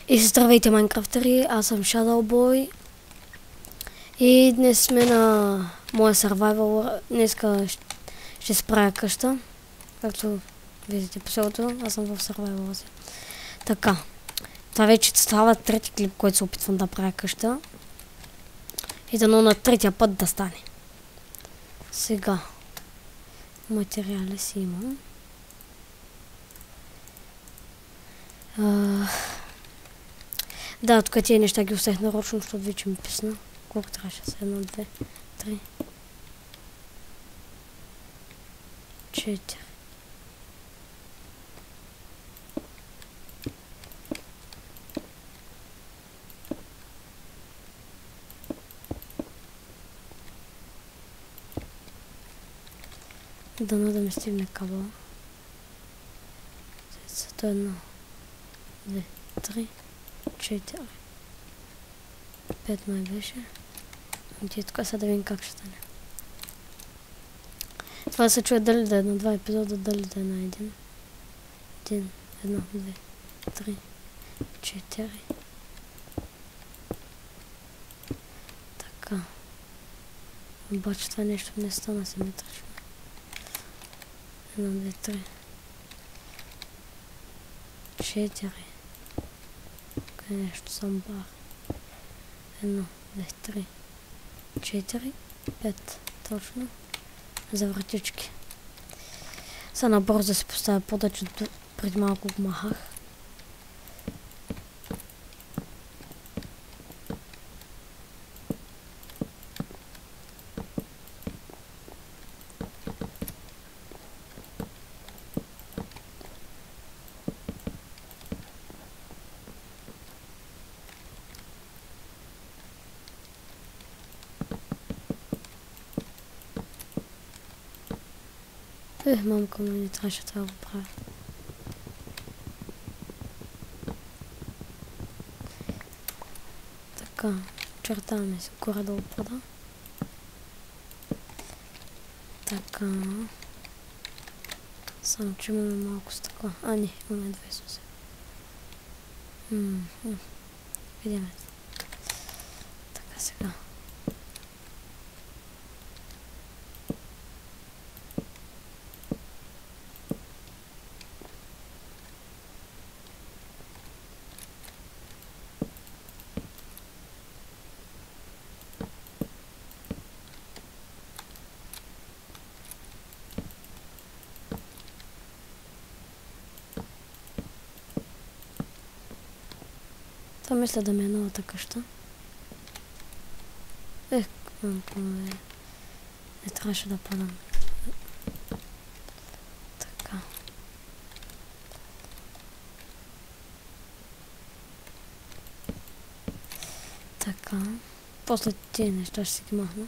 И здравейте, майнкрафтери, аз съм Shadowboy и днес сме на моя survival. Днеска ще справя къща, както видите по селото, аз съм в survival си. Така, това вече става трети клип, който се опитвам да правя къща и дано на третия път да стане. Сега, материали си имам. Да, тук тия неща ги оставих нарочно, защото вече ми писна. Колко трябваше? 1, 2, 3, 4. Дано да ми стигне кабела. Сето 1, 2, 3, 4, 5 май беше. И тук сега да видим как ще стане. Това се чуе дали да е на 2 епизода, дали да е на 1. 1, 2, 3, 4. Така. Обаче това нещо не стана симетрично. 1, 2, 3, 4. Къде нещо съм бар. 1, 2, 3, 4, 5. Точно. За вратички. Сега набързо да се поставя подача, преди малко го махах. Мамка ми не трябваше това да го правя. Така, чертаваме си горе-долу пода. Така. Само че имаме малко стъкла. А, не, имаме 2 сусе. Видиме. Така сега. Това мисля да ми е новата къща. Не трябваше да падам. Така. Така. После тези неща ще си ги махна.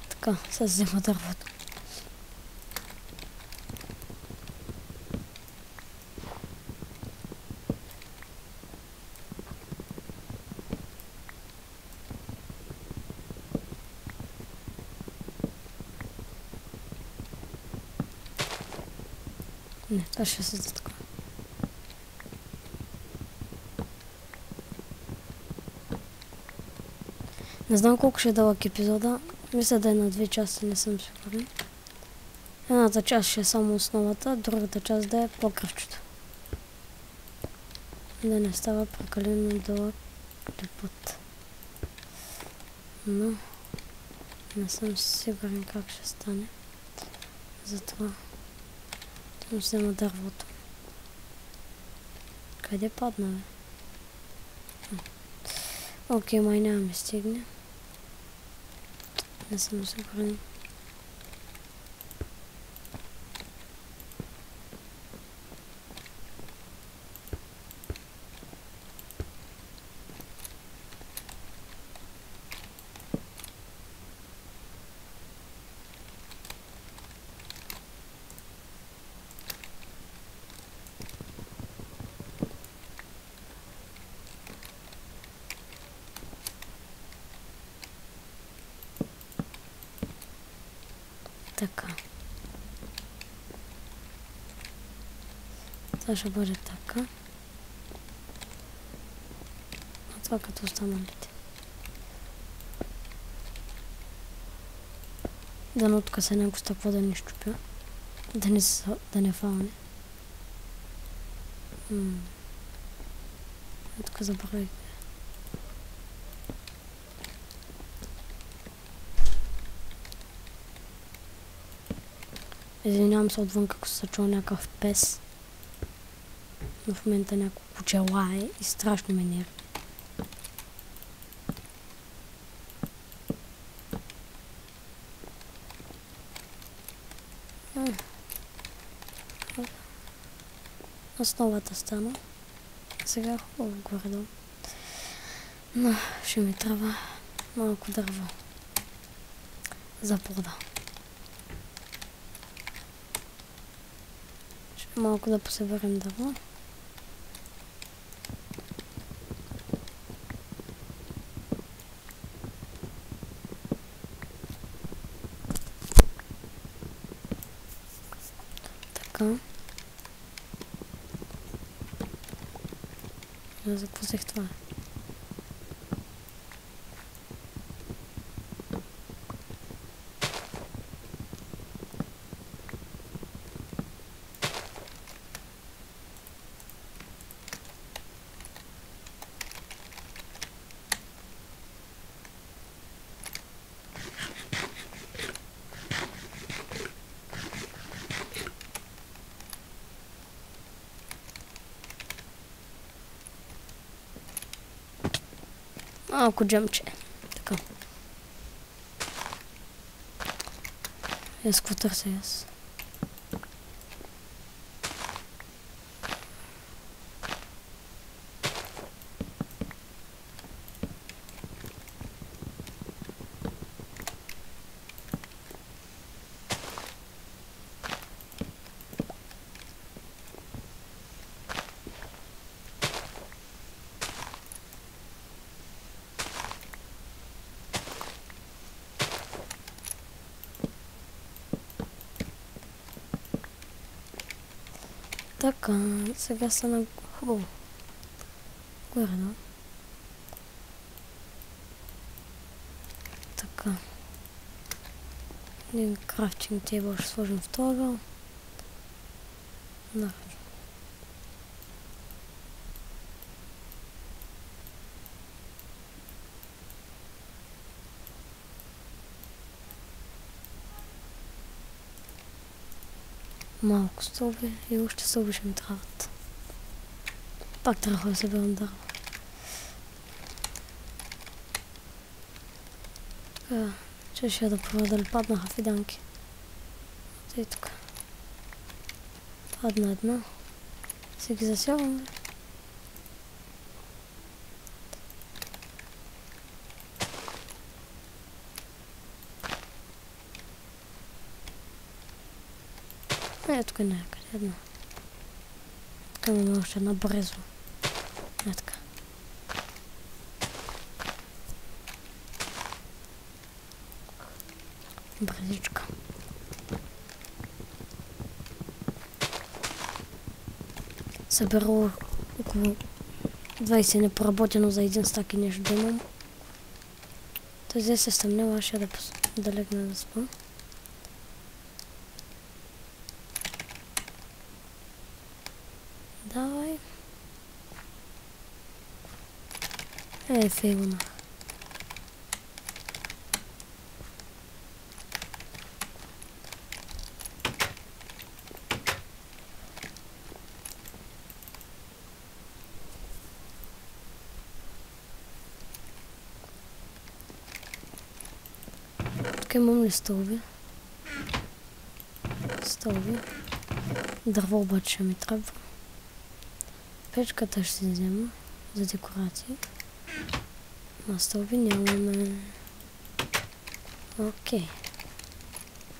Така, сега взема дървото. Не, това ще се затъква. Не знам колко ще е дълъг епизода. Мисля да е на 2 часа, не съм сигурен. Едната част ще е само основата, другата част да е покръвчето. Да не става прекалено дълъг път. Но не съм сигурен как ще стане. Затова ще взема дървото. Къде падна, бе? Окей, май няма ми стигне. Не съм сигурен. Така. Това ще бъде така. А това като останалите. Да не откъса някой с такова да не щупя. Да не фалне. Тук забравих. Извинявам се отвън, ако се чува някакъв пес. Но в момента някакво куче лае и страшно ме нерви. Основата стана. Сега хубаво горе-долу. Но ще ми трябва малко дърво за пода. Ще малко да посъберем дърво. Така. За какво взех това? Малко джъмче. Така. Какво търся аз? Така, сега стана хубаво. Горе-долу. Така. Един крафтинг тейбъл ще сложим в този. Да. Малко стълби и още стълби ще ми трябват. Пак трябва да съберем дърво. Така, че ще да проверя дали паднаха фиданки. Тъй тук. Падна една. Си ги засявам. Тук е някъде една. Тук имаме още една брезва. Така. Брезичка. Събера около 20 непоработено за един стак и нещо да имам. Тази се стъмнява, ще да легна да спа. Давай. Фейлна. Тук имам ли стълби? Стълби. Дърво обаче ще ми трябва. Печката ще си взема за декорация. На стълби нямаме. Окей.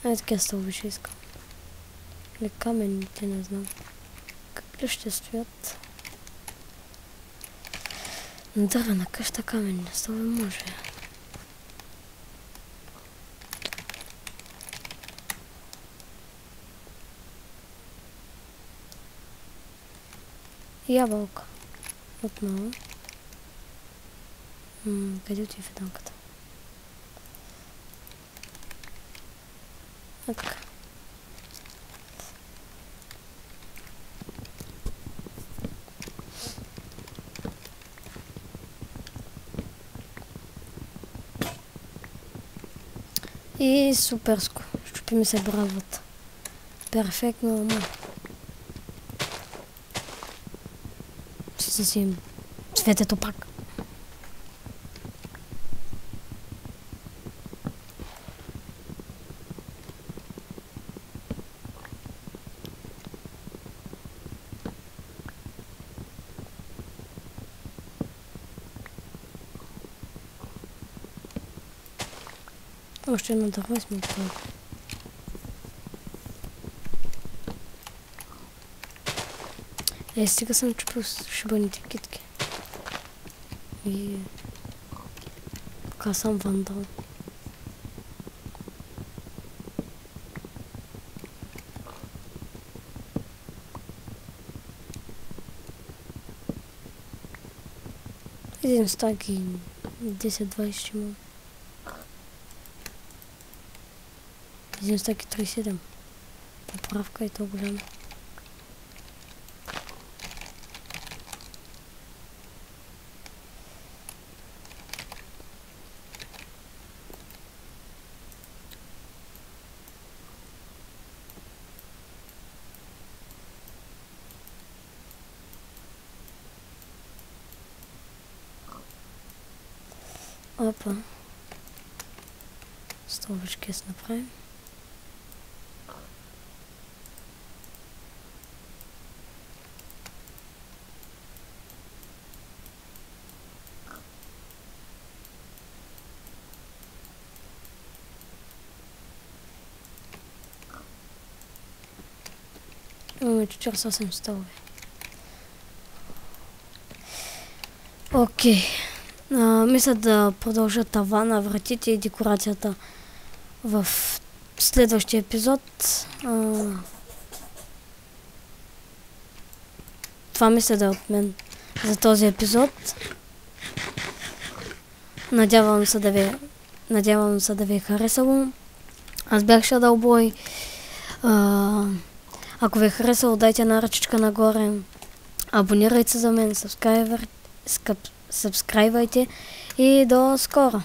Такива стълби ще искам. Или каменните, не знам. Как ли ще стоят? На дървена къща каменни стълби може. ябълка. Отново. Къде отива фиданката? Така. И суперско. Щупи ми се брадвата. Перфектно, ама. Ще си светето пак. Още едно дърво сме готови. Сега съм чупил шибаните китки. И... така съм вандал. Един стак и 10-20 ще имам. Един стак и 37. Поправка и то голямо. Опа. Столбички си направим. Имаме 48 столби. Окей. Мисля да продължа тавана, вратите и декорацията в следващия епизод. Това мисля да е от мен за този епизод. Надявам се да ви е харесало. Аз бях Shadowboy. Ако ви е харесало, дайте една ръчичка нагоре. Абонирайте се за мен, сабскрайбвайте и до скоро!